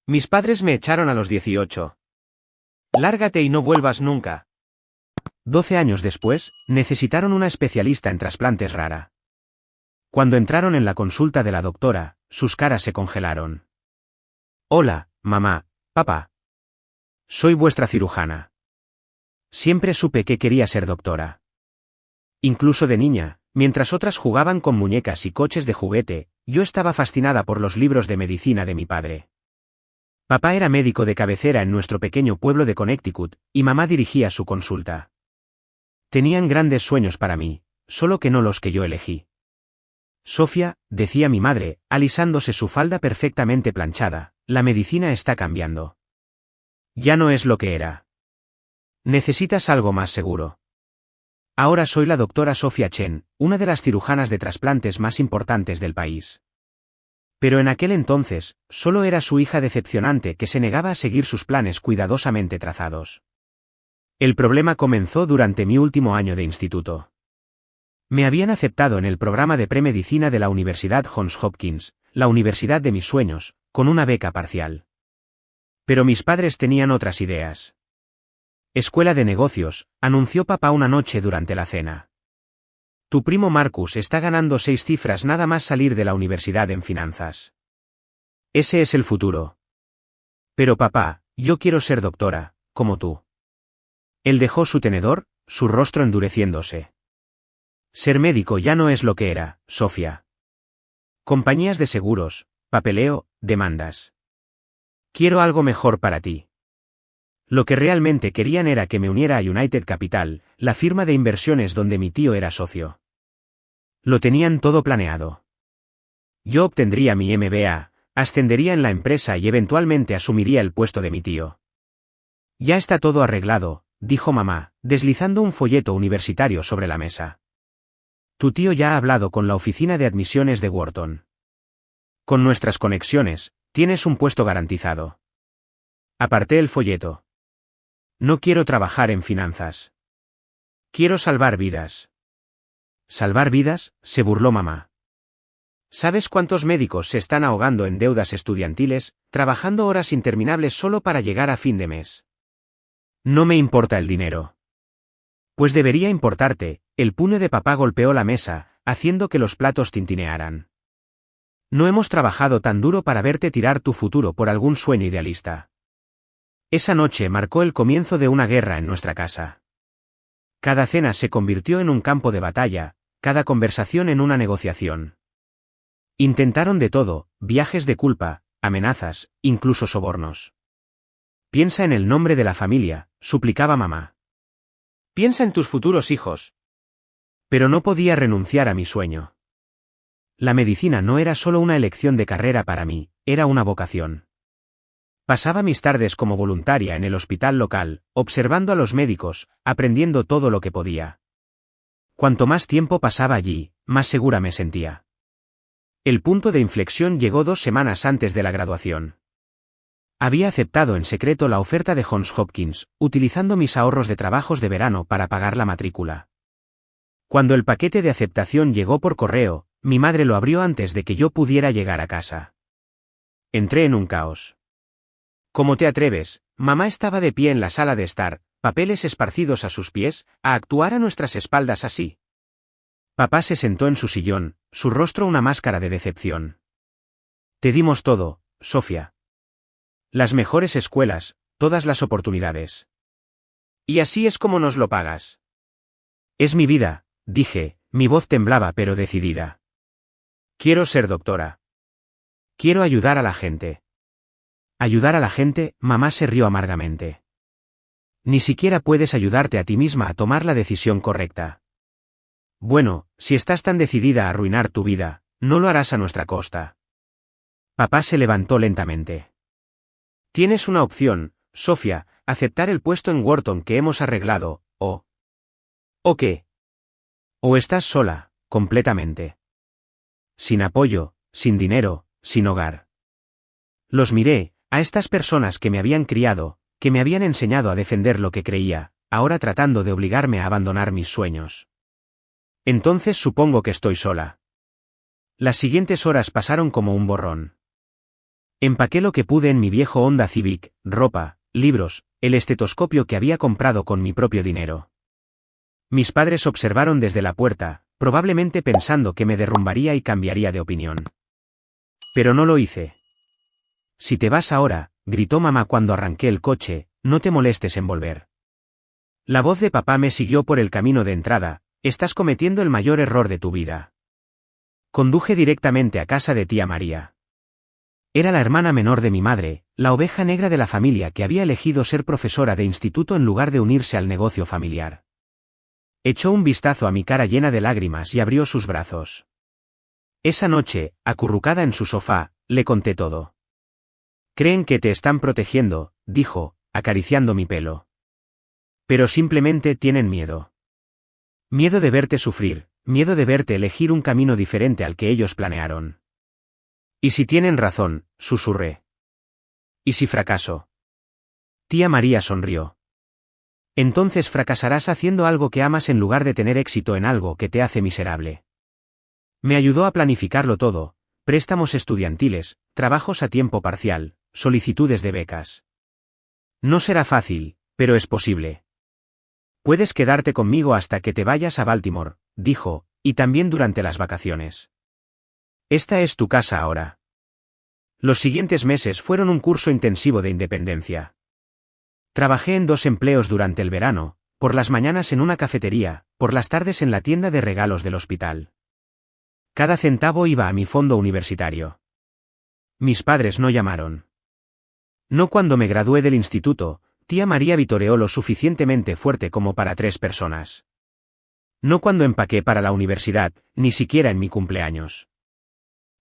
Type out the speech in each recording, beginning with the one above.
Mis padres me echaron a los 18. Lárgate y no vuelvas nunca. 12 años después, necesitaron una especialista en trasplantes rara. Cuando entraron en la consulta de la doctora, sus caras se congelaron. Hola, mamá, papá. Soy vuestra cirujana. Siempre supe que quería ser doctora. Incluso de niña, mientras otras jugaban con muñecas y coches de juguete, yo estaba fascinada por los libros de medicina de mi padre. Papá era médico de cabecera en nuestro pequeño pueblo de Connecticut, y mamá dirigía su consulta. Tenían grandes sueños para mí, solo que no los que yo elegí. Sofía, decía mi madre, alisándose su falda perfectamente planchada, la medicina está cambiando. Ya no es lo que era. Necesitas algo más seguro. Ahora soy la doctora Sofía Chen, una de las cirujanas de trasplantes más importantes del país. Pero en aquel entonces, solo era su hija decepcionante que se negaba a seguir sus planes cuidadosamente trazados. El problema comenzó durante mi último año de instituto. Me habían aceptado en el programa de premedicina de la Universidad Johns Hopkins, la universidad de mis sueños, con una beca parcial. Pero mis padres tenían otras ideas. Escuela de negocios, anunció papá una noche durante la cena. Tu primo Marcus está ganando 6 cifras nada más salir de la universidad en finanzas. Ese es el futuro. Pero papá, yo quiero ser doctora, como tú. Él dejó su tenedor, su rostro endureciéndose. Ser médico ya no es lo que era, Sofía. Compañías de seguros, papeleo, demandas. Quiero algo mejor para ti. Lo que realmente querían era que me uniera a United Capital, la firma de inversiones donde mi tío era socio. Lo tenían todo planeado. Yo obtendría mi MBA, ascendería en la empresa y eventualmente asumiría el puesto de mi tío. Ya está todo arreglado, dijo mamá, deslizando un folleto universitario sobre la mesa. Tu tío ya ha hablado con la oficina de admisiones de Wharton. Con nuestras conexiones, tienes un puesto garantizado. Aparté el folleto. No quiero trabajar en finanzas. Quiero salvar vidas. ¿Salvar vidas?, se burló mamá. ¿Sabes cuántos médicos se están ahogando en deudas estudiantiles, trabajando horas interminables solo para llegar a fin de mes? No me importa el dinero. Pues debería importarte, el puño de papá golpeó la mesa, haciendo que los platos tintinearan. No hemos trabajado tan duro para verte tirar tu futuro por algún sueño idealista. Esa noche marcó el comienzo de una guerra en nuestra casa. Cada cena se convirtió en un campo de batalla, cada conversación en una negociación. Intentaron de todo, viajes de culpa, amenazas, incluso sobornos. Piensa en el nombre de la familia, suplicaba mamá. Piensa en tus futuros hijos. Pero no podía renunciar a mi sueño. La medicina no era solo una elección de carrera para mí, era una vocación. Pasaba mis tardes como voluntaria en el hospital local, observando a los médicos, aprendiendo todo lo que podía. Cuanto más tiempo pasaba allí, más segura me sentía. El punto de inflexión llegó 2 semanas antes de la graduación. Había aceptado en secreto la oferta de Johns Hopkins, utilizando mis ahorros de trabajos de verano para pagar la matrícula. Cuando el paquete de aceptación llegó por correo, mi madre lo abrió antes de que yo pudiera llegar a casa. Entré en un caos. ¿Cómo te atreves? Mamá estaba de pie en la sala de estar, papeles esparcidos a sus pies, a actuar a nuestras espaldas así. Papá se sentó en su sillón, su rostro una máscara de decepción. Te dimos todo, Sofía. Las mejores escuelas, todas las oportunidades. Y así es como nos lo pagas. Es mi vida, dije, mi voz temblaba pero decidida. Quiero ser doctora. Quiero ayudar a la gente. Ayudar a la gente, mamá se rió amargamente. Ni siquiera puedes ayudarte a ti misma a tomar la decisión correcta. Bueno, si estás tan decidida a arruinar tu vida, no lo harás a nuestra costa. Papá se levantó lentamente. Tienes una opción, Sofía, aceptar el puesto en Wharton que hemos arreglado, ¿O qué? O estás sola, completamente. Sin apoyo, sin dinero, sin hogar. Los miré, a estas personas que me habían criado, que me habían enseñado a defender lo que creía, ahora tratando de obligarme a abandonar mis sueños. Entonces supongo que estoy sola. Las siguientes horas pasaron como un borrón. Empaqué lo que pude en mi viejo Honda Civic, ropa, libros, el estetoscopio que había comprado con mi propio dinero. Mis padres observaron desde la puerta, probablemente pensando que me derrumbaría y cambiaría de opinión. Pero no lo hice. Si te vas ahora, gritó mamá cuando arranqué el coche, no te molestes en volver. La voz de papá me siguió por el camino de entrada, estás cometiendo el mayor error de tu vida. Conduje directamente a casa de tía María. Era la hermana menor de mi madre, la oveja negra de la familia que había elegido ser profesora de instituto en lugar de unirse al negocio familiar. Echó un vistazo a mi cara llena de lágrimas y abrió sus brazos. Esa noche, acurrucada en su sofá, le conté todo. Creen que te están protegiendo, dijo, acariciando mi pelo. Pero simplemente tienen miedo. Miedo de verte sufrir, miedo de verte elegir un camino diferente al que ellos planearon. ¿Y si tienen razón?, susurré. ¿Y si fracaso? Tía María sonrió. Entonces fracasarás haciendo algo que amas en lugar de tener éxito en algo que te hace miserable. Me ayudó a planificarlo todo, préstamos estudiantiles, trabajos a tiempo parcial, solicitudes de becas. No será fácil, pero es posible. Puedes quedarte conmigo hasta que te vayas a Baltimore, dijo, y también durante las vacaciones. Esta es tu casa ahora. Los siguientes meses fueron un curso intensivo de independencia. Trabajé en 2 empleos durante el verano, por las mañanas en una cafetería, por las tardes en la tienda de regalos del hospital. Cada centavo iba a mi fondo universitario. Mis padres no llamaron. No cuando me gradué del instituto, tía María vitoreó lo suficientemente fuerte como para 3 personas. No cuando empaqué para la universidad, ni siquiera en mi cumpleaños.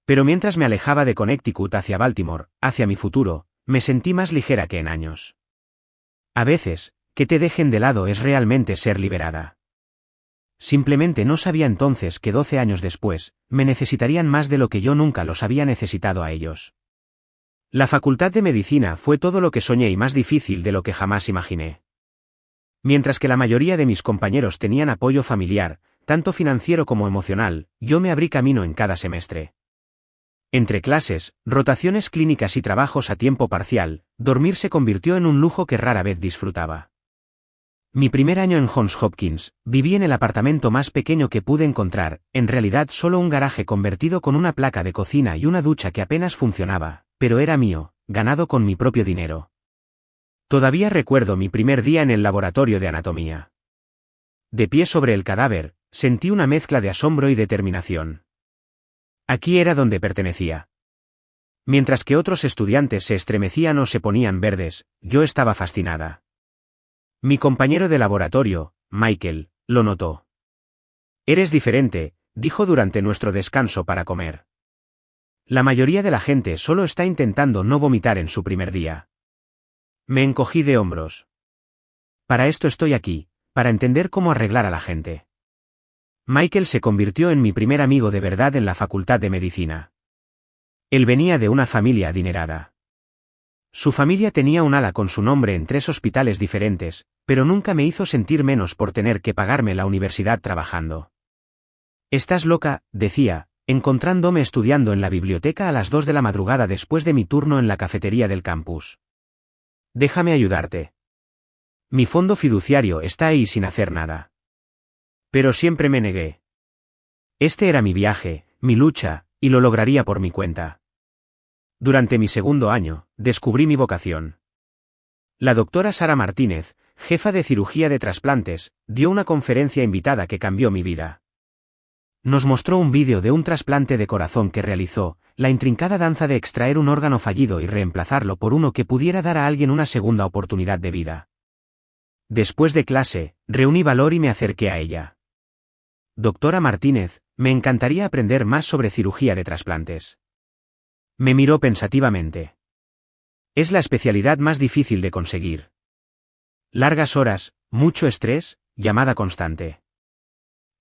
Pero mientras me alejaba de Connecticut hacia Baltimore, hacia mi futuro, me sentí más ligera que en años. A veces, que te dejen de lado es realmente ser liberada. Simplemente no sabía entonces que 12 años después, me necesitarían más de lo que yo nunca los había necesitado a ellos. La facultad de medicina fue todo lo que soñé y más difícil de lo que jamás imaginé. Mientras que la mayoría de mis compañeros tenían apoyo familiar, tanto financiero como emocional, yo me abrí camino en cada semestre. Entre clases, rotaciones clínicas y trabajos a tiempo parcial, dormir se convirtió en un lujo que rara vez disfrutaba. Mi primer año en Johns Hopkins, viví en el apartamento más pequeño que pude encontrar, en realidad solo un garaje convertido con una placa de cocina y una ducha que apenas funcionaba, pero era mío, ganado con mi propio dinero. Todavía recuerdo mi primer día en el laboratorio de anatomía. De pie sobre el cadáver, sentí una mezcla de asombro y determinación. Aquí era donde pertenecía. Mientras que otros estudiantes se estremecían o se ponían verdes, yo estaba fascinada. Mi compañero de laboratorio, Michael, lo notó. Eres diferente, dijo durante nuestro descanso para comer. La mayoría de la gente solo está intentando no vomitar en su primer día. Me encogí de hombros. Para esto estoy aquí, para entender cómo arreglar a la gente. Michael se convirtió en mi primer amigo de verdad en la facultad de medicina. Él venía de una familia adinerada. Su familia tenía un ala con su nombre en 3 hospitales diferentes, pero nunca me hizo sentir menos por tener que pagarme la universidad trabajando. Estás loca, decía, encontrándome estudiando en la biblioteca a las 2 de la madrugada después de mi turno en la cafetería del campus. Déjame ayudarte. Mi fondo fiduciario está ahí sin hacer nada. Pero siempre me negué. Este era mi viaje, mi lucha, y lo lograría por mi cuenta. Durante mi segundo año, descubrí mi vocación. La doctora Sara Martínez, jefa de cirugía de trasplantes, dio una conferencia invitada que cambió mi vida. Nos mostró un vídeo de un trasplante de corazón que realizó, la intrincada danza de extraer un órgano fallido y reemplazarlo por uno que pudiera dar a alguien una segunda oportunidad de vida. Después de clase, reuní valor y me acerqué a ella. Doctora Martínez, me encantaría aprender más sobre cirugía de trasplantes. Me miró pensativamente. Es la especialidad más difícil de conseguir. Largas horas, mucho estrés, llamada constante.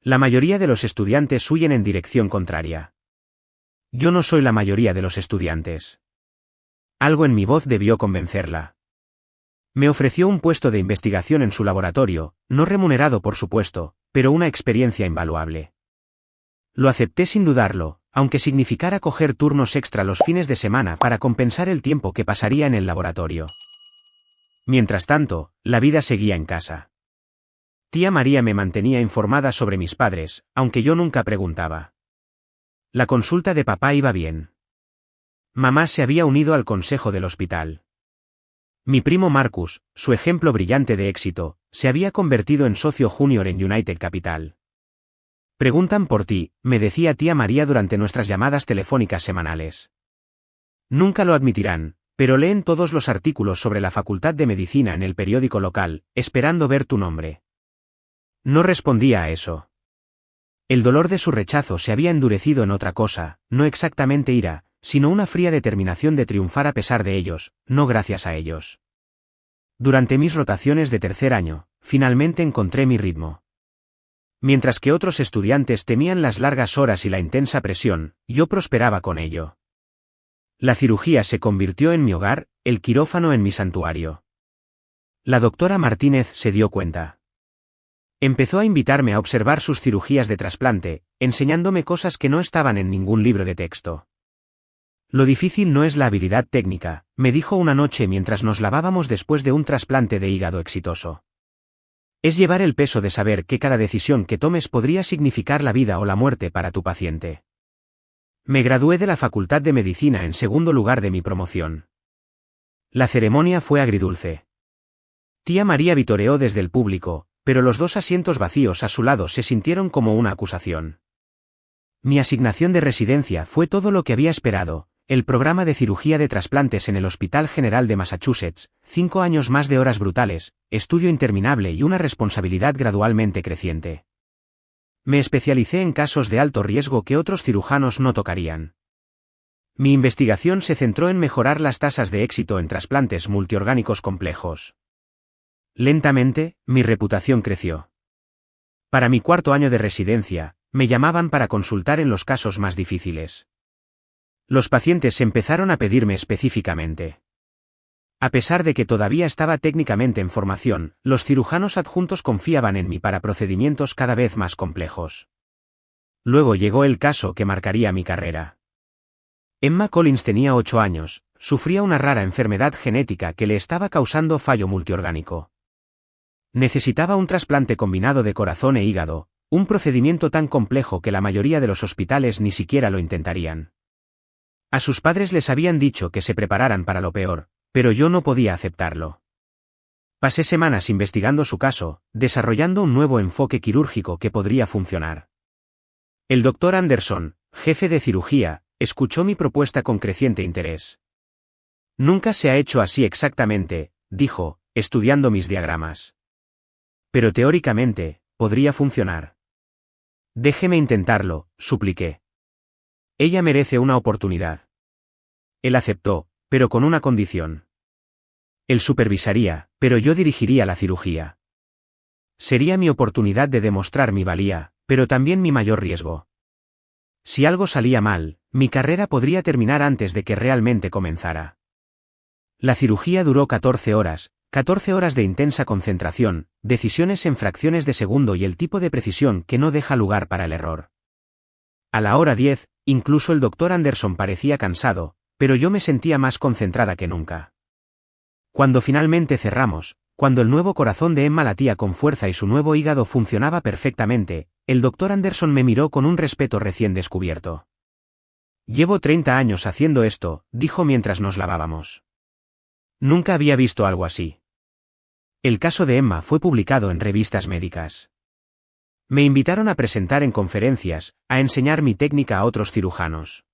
La mayoría de los estudiantes huyen en dirección contraria. Yo no soy la mayoría de los estudiantes. Algo en mi voz debió convencerla. Me ofreció un puesto de investigación en su laboratorio, no remunerado por supuesto, pero una experiencia invaluable. Lo acepté sin dudarlo, aunque significara coger turnos extra los fines de semana para compensar el tiempo que pasaría en el laboratorio. Mientras tanto, la vida seguía en casa. Tía María me mantenía informada sobre mis padres, aunque yo nunca preguntaba. La consulta de papá iba bien. Mamá se había unido al consejo del hospital. Mi primo Marcus, su ejemplo brillante de éxito, se había convertido en socio junior en United Capital. Preguntan por ti, me decía tía María durante nuestras llamadas telefónicas semanales. Nunca lo admitirán, pero leen todos los artículos sobre la Facultad de Medicina en el periódico local, esperando ver tu nombre. No respondía a eso. El dolor de su rechazo se había endurecido en otra cosa, no exactamente ira, sino una fría determinación de triunfar a pesar de ellos, no gracias a ellos. Durante mis rotaciones de tercer año, finalmente encontré mi ritmo. Mientras que otros estudiantes temían las largas horas y la intensa presión, yo prosperaba con ello. La cirugía se convirtió en mi hogar, el quirófano en mi santuario. La doctora Martínez se dio cuenta. Empezó a invitarme a observar sus cirugías de trasplante, enseñándome cosas que no estaban en ningún libro de texto. Lo difícil no es la habilidad técnica, me dijo una noche mientras nos lavábamos después de un trasplante de hígado exitoso. Es llevar el peso de saber que cada decisión que tomes podría significar la vida o la muerte para tu paciente. Me gradué de la Facultad de Medicina en segundo lugar de mi promoción. La ceremonia fue agridulce. Tía María vitoreó desde el público, pero los 2 asientos vacíos a su lado se sintieron como una acusación. Mi asignación de residencia fue todo lo que había esperado. El programa de cirugía de trasplantes en el Hospital General de Massachusetts, 5 años más de horas brutales, estudio interminable y una responsabilidad gradualmente creciente. Me especialicé en casos de alto riesgo que otros cirujanos no tocarían. Mi investigación se centró en mejorar las tasas de éxito en trasplantes multiorgánicos complejos. Lentamente, mi reputación creció. Para mi 4.º año de residencia, me llamaban para consultar en los casos más difíciles. Los pacientes empezaron a pedirme específicamente. A pesar de que todavía estaba técnicamente en formación, los cirujanos adjuntos confiaban en mí para procedimientos cada vez más complejos. Luego llegó el caso que marcaría mi carrera. Emma Collins tenía 8 años, sufría una rara enfermedad genética que le estaba causando fallo multiorgánico. Necesitaba un trasplante combinado de corazón e hígado, un procedimiento tan complejo que la mayoría de los hospitales ni siquiera lo intentarían. A sus padres les habían dicho que se prepararan para lo peor, pero yo no podía aceptarlo. Pasé semanas investigando su caso, desarrollando un nuevo enfoque quirúrgico que podría funcionar. El Dr. Anderson, jefe de cirugía, escuchó mi propuesta con creciente interés. Nunca se ha hecho así exactamente, dijo, estudiando mis diagramas. Pero teóricamente, podría funcionar. Déjeme intentarlo, supliqué. Ella merece una oportunidad. Él aceptó, pero con una condición. Él supervisaría, pero yo dirigiría la cirugía. Sería mi oportunidad de demostrar mi valía, pero también mi mayor riesgo. Si algo salía mal, mi carrera podría terminar antes de que realmente comenzara. La cirugía duró 14 horas, 14 horas de intensa concentración, decisiones en fracciones de segundo y el tipo de precisión que no deja lugar para el error. A la hora 10, incluso el Dr. Anderson parecía cansado, pero yo me sentía más concentrada que nunca. Cuando finalmente cerramos, cuando el nuevo corazón de Emma latía con fuerza y su nuevo hígado funcionaba perfectamente, el Dr. Anderson me miró con un respeto recién descubierto. Llevo 30 años haciendo esto, dijo mientras nos lavábamos. Nunca había visto algo así. El caso de Emma fue publicado en revistas médicas. Me invitaron a presentar en conferencias, a enseñar mi técnica a otros cirujanos.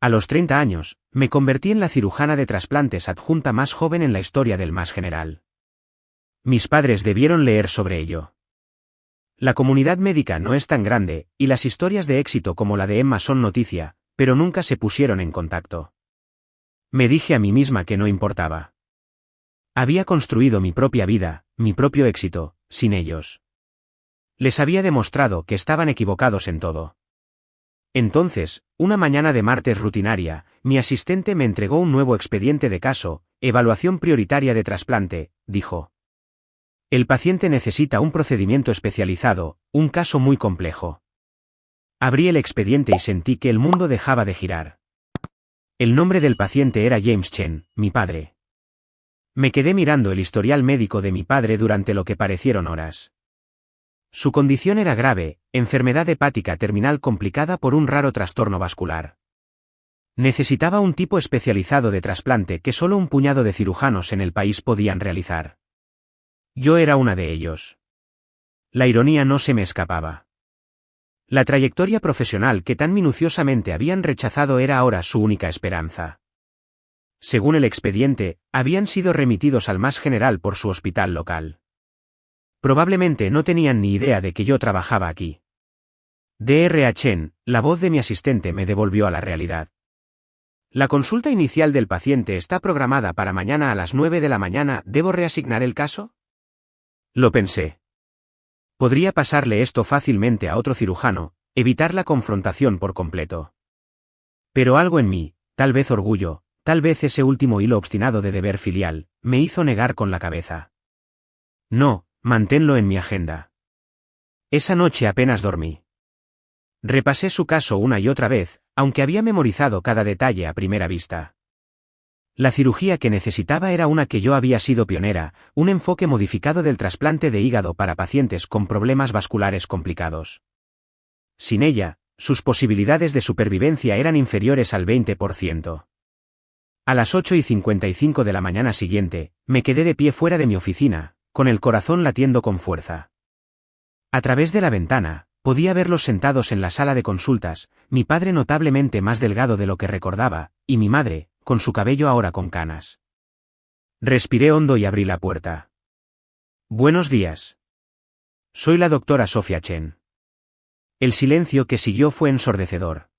A los 30 años, me convertí en la cirujana de trasplantes adjunta más joven en la historia del Mass General. Mis padres debieron leer sobre ello. La comunidad médica no es tan grande, y las historias de éxito como la de Emma son noticia, pero nunca se pusieron en contacto. Me dije a mí misma que no importaba. Había construido mi propia vida, mi propio éxito, sin ellos. Les había demostrado que estaban equivocados en todo. Entonces, una mañana de martes rutinaria, mi asistente me entregó un nuevo expediente de caso, evaluación prioritaria de trasplante, dijo. El paciente necesita un procedimiento especializado, un caso muy complejo. Abrí el expediente y sentí que el mundo dejaba de girar. El nombre del paciente era James Chen, mi padre. Me quedé mirando el historial médico de mi padre durante lo que parecieron horas. Su condición era grave, enfermedad hepática terminal complicada por un raro trastorno vascular. Necesitaba un tipo especializado de trasplante que solo un puñado de cirujanos en el país podían realizar. Yo era una de ellos. La ironía no se me escapaba. La trayectoria profesional que tan minuciosamente habían rechazado era ahora su única esperanza. Según el expediente, habían sido remitidos al más general por su hospital local. Probablemente no tenían ni idea de que yo trabajaba aquí. Dr. Chen, la voz de mi asistente me devolvió a la realidad. La consulta inicial del paciente está programada para mañana a las 9 de la mañana. ¿Debo reasignar el caso? Lo pensé. Podría pasarle esto fácilmente a otro cirujano, evitar la confrontación por completo. Pero algo en mí, tal vez orgullo, tal vez ese último hilo obstinado de deber filial, me hizo negar con la cabeza. No, manténlo en mi agenda. Esa noche apenas dormí. Repasé su caso una y otra vez, aunque había memorizado cada detalle a primera vista. La cirugía que necesitaba era una que yo había sido pionera, un enfoque modificado del trasplante de hígado para pacientes con problemas vasculares complicados. Sin ella, sus posibilidades de supervivencia eran inferiores al 20%. A las 8:55 de la mañana siguiente, me quedé de pie fuera de mi oficina, con el corazón latiendo con fuerza. A través de la ventana, podía verlos sentados en la sala de consultas, mi padre notablemente más delgado de lo que recordaba, y mi madre, con su cabello ahora con canas. Respiré hondo y abrí la puerta. Buenos días. Soy la doctora Sofia Chen. El silencio que siguió fue ensordecedor.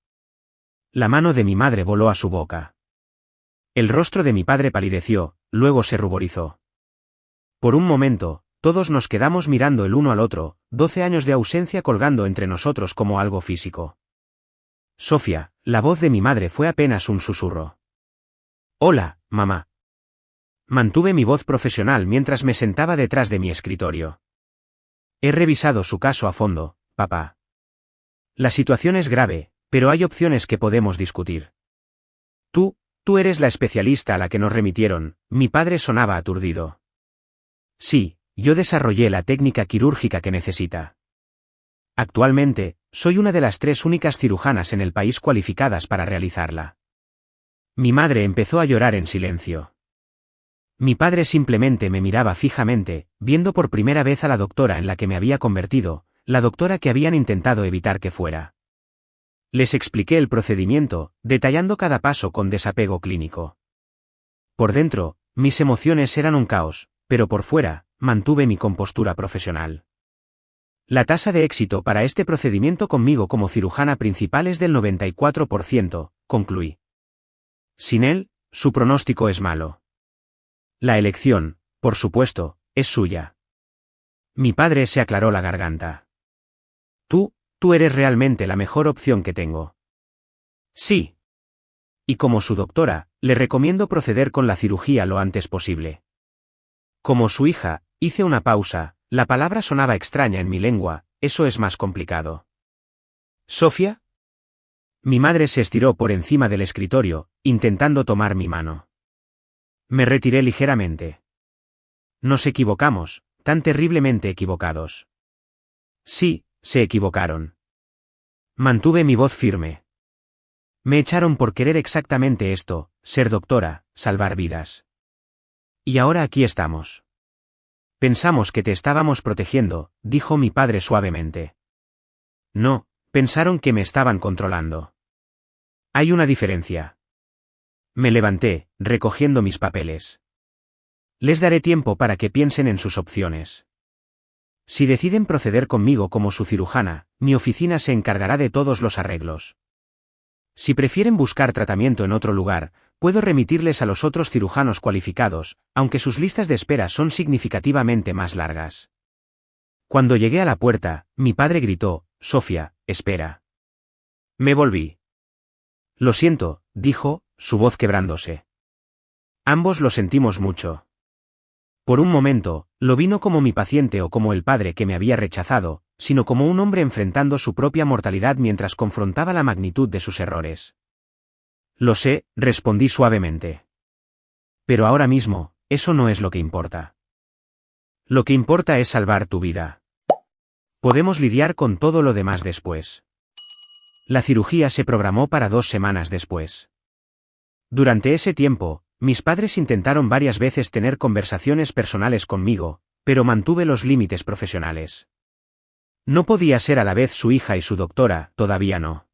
La mano de mi madre voló a su boca. El rostro de mi padre palideció, luego se ruborizó. Por un momento, todos nos quedamos mirando el uno al otro, 12 años de ausencia colgando entre nosotros como algo físico. Sofia, la voz de mi madre fue apenas un susurro. Hola, mamá. Mantuve mi voz profesional mientras me sentaba detrás de mi escritorio. He revisado su caso a fondo, papá. La situación es grave, pero hay opciones que podemos discutir. Tú eres la especialista a la que nos remitieron. Mi padre sonaba aturdido. Sí, yo desarrollé la técnica quirúrgica que necesita. Actualmente, soy una de las 3 únicas cirujanas en el país cualificadas para realizarla. Mi madre empezó a llorar en silencio. Mi padre simplemente me miraba fijamente, viendo por primera vez a la doctora en la que me había convertido, la doctora que habían intentado evitar que fuera. Les expliqué el procedimiento, detallando cada paso con desapego clínico. Por dentro, mis emociones eran un caos, pero por fuera, mantuve mi compostura profesional. La tasa de éxito para este procedimiento conmigo como cirujana principal es del 94%, concluí. Sin él, su pronóstico es malo. La elección, por supuesto, es suya. Mi padre se aclaró la garganta. Tú eres realmente la mejor opción que tengo. Sí. Y como su doctora, le recomiendo proceder con la cirugía lo antes posible. Como su hija, hice una pausa, la palabra sonaba extraña en mi lengua, eso es más complicado. ¿Sofia? Mi madre se estiró por encima del escritorio, intentando tomar mi mano. Me retiré ligeramente. Nos equivocamos, tan terriblemente equivocados. Sí, se equivocaron. Mantuve mi voz firme. Me echaron por querer exactamente esto, ser doctora, salvar vidas. Y ahora aquí estamos. Pensamos que te estábamos protegiendo, dijo mi padre suavemente. No, pensaron que me estaban controlando. Hay una diferencia. Me levanté, recogiendo mis papeles. Les daré tiempo para que piensen en sus opciones. Si deciden proceder conmigo como su cirujana, mi oficina se encargará de todos los arreglos. Si prefieren buscar tratamiento en otro lugar, puedo remitirles a los otros cirujanos cualificados, aunque sus listas de espera son significativamente más largas. Cuando llegué a la puerta, mi padre gritó, Sofia, espera. Me volví. Lo siento, dijo, su voz quebrándose. Ambos lo sentimos mucho. Por un momento, lo vino como mi paciente o como el padre que me había rechazado, sino como un hombre enfrentando su propia mortalidad mientras confrontaba la magnitud de sus errores. Lo sé, respondí suavemente. Pero ahora mismo, eso no es lo que importa. Lo que importa es salvar tu vida. Podemos lidiar con todo lo demás después. La cirugía se programó para 2 semanas después. Durante ese tiempo, mis padres intentaron varias veces tener conversaciones personales conmigo, pero mantuve los límites profesionales. No podía ser a la vez su hija y su doctora, todavía no.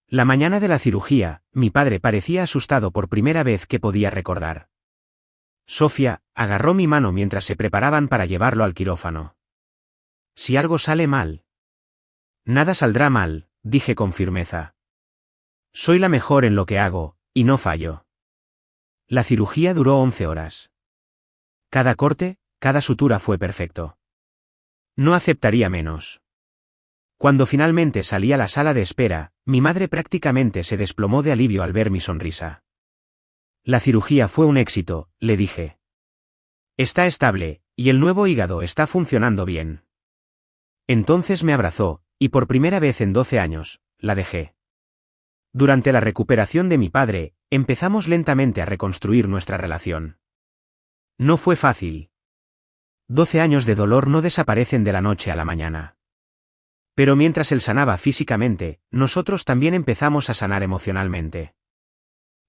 La mañana de la cirugía, mi padre parecía asustado por primera vez que podía recordar. Sofía agarró mi mano mientras se preparaban para llevarlo al quirófano. Si algo sale mal. Nada saldrá mal, dije con firmeza. Soy la mejor en lo que hago, y no fallo. La cirugía duró 11 horas. Cada corte, cada sutura fue perfecto. No aceptaría menos. Cuando finalmente salí a la sala de espera, mi madre prácticamente se desplomó de alivio al ver mi sonrisa. La cirugía fue un éxito, le dije. Está estable, y el nuevo hígado está funcionando bien. Entonces me abrazó, y por primera vez en 12 años, la dejé. Durante la recuperación de mi padre, empezamos lentamente a reconstruir nuestra relación. No fue fácil. 12 años de dolor no desaparecen de la noche a la mañana. Pero mientras él sanaba físicamente, nosotros también empezamos a sanar emocionalmente.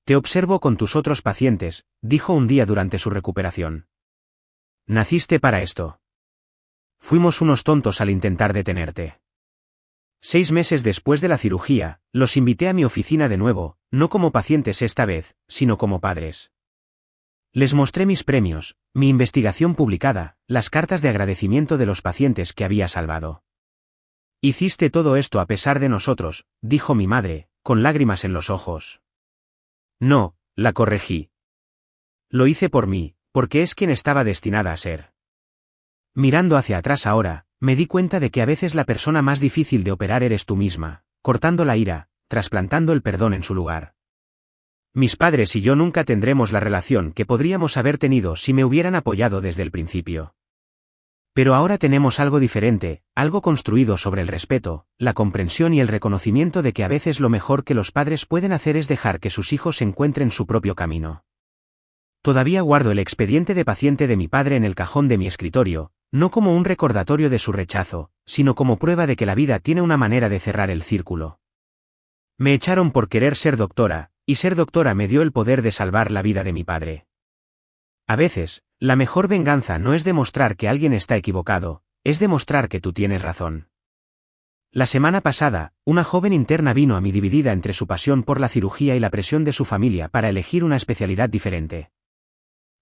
Te observo con tus otros pacientes, dijo un día durante su recuperación. Naciste para esto. Fuimos unos tontos al intentar detenerte. 6 meses después de la cirugía, los invité a mi oficina de nuevo, no como pacientes esta vez, sino como padres. Les mostré mis premios, mi investigación publicada, las cartas de agradecimiento de los pacientes que había salvado. Hiciste todo esto a pesar de nosotros, dijo mi madre, con lágrimas en los ojos. No, la corregí. Lo hice por mí, porque es quien estaba destinada a ser. Mirando hacia atrás ahora, me di cuenta de que a veces la persona más difícil de operar eres tú misma, cortando la ira, trasplantando el perdón en su lugar. Mis padres y yo nunca tendremos la relación que podríamos haber tenido si me hubieran apoyado desde el principio. Pero ahora tenemos algo diferente, algo construido sobre el respeto, la comprensión y el reconocimiento de que a veces lo mejor que los padres pueden hacer es dejar que sus hijos encuentren su propio camino. Todavía guardo el expediente de paciente de mi padre en el cajón de mi escritorio, no como un recordatorio de su rechazo, sino como prueba de que la vida tiene una manera de cerrar el círculo. Me echaron por querer ser doctora, y ser doctora me dio el poder de salvar la vida de mi padre. A veces, la mejor venganza no es demostrar que alguien está equivocado, es demostrar que tú tienes razón. La semana pasada, una joven interna vino a mí dividida entre su pasión por la cirugía y la presión de su familia para elegir una especialidad diferente.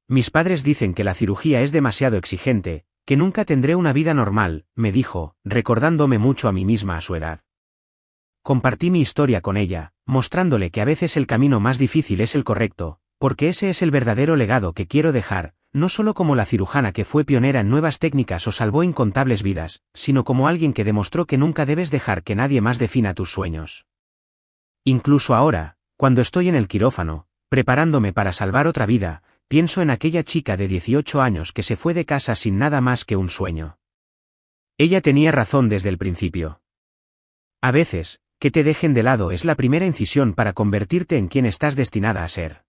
Mis padres dicen que la cirugía es demasiado exigente, que nunca tendré una vida normal, me dijo, recordándome mucho a mí misma a su edad. Compartí mi historia con ella, mostrándole que a veces el camino más difícil es el correcto, porque ese es el verdadero legado que quiero dejar, no solo como la cirujana que fue pionera en nuevas técnicas o salvó incontables vidas, sino como alguien que demostró que nunca debes dejar que nadie más defina tus sueños. Incluso ahora, cuando estoy en el quirófano, preparándome para salvar otra vida, pienso en aquella chica de 18 años que se fue de casa sin nada más que un sueño. Ella tenía razón desde el principio. A veces, que te dejen de lado es la primera incisión para convertirte en quien estás destinada a ser.